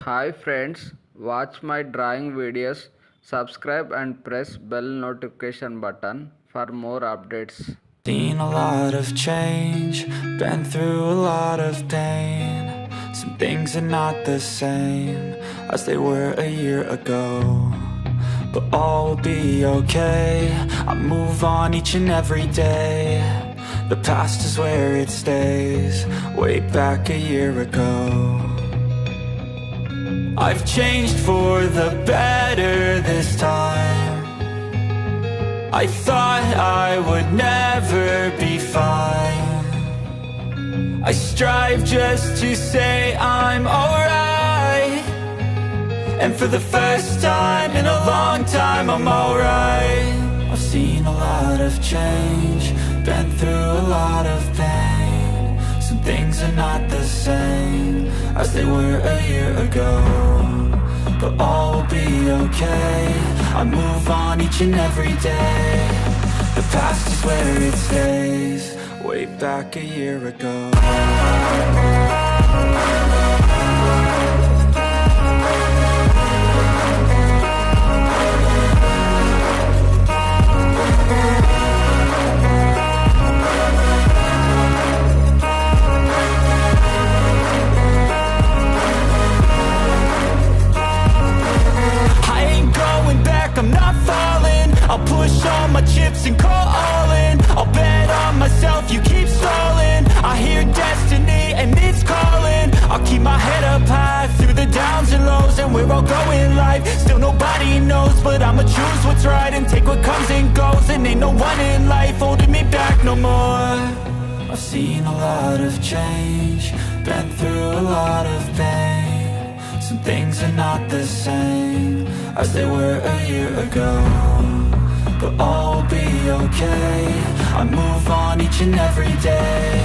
Hi friends, watch my drawing videos, subscribe and press bell notification button for more updates. Seen a lot of change, been through a lot of pain. Some things are not the same as they were a year ago, but all will be okay. I move on each and every day. The past is where it stays, way back a year ago. I've changed for the better this time. I thought I would never be fine. I strive just to say I'm alright, and for the first time in a long time I'm alright. I've seen a lot of change, been through a lot of pain. Some things are not the same as they were a year ago, but all will be okay. I move on each and every day. The past is where it stays, way back a year ago. I'm not falling, I'll push all my chips and call all in. I'll bet on myself, you keep stalling. I hear destiny and it's calling. I'll keep my head up high through the downs and lows, and we're all going live. Still nobody knows, but I'ma choose what's right and take what comes and goes. And ain't no one in life holding me back no more. I've seen a lot of change, been through a lot of pain. Some things are not the same as they were a year ago, but all will be okay. I move on each and every day.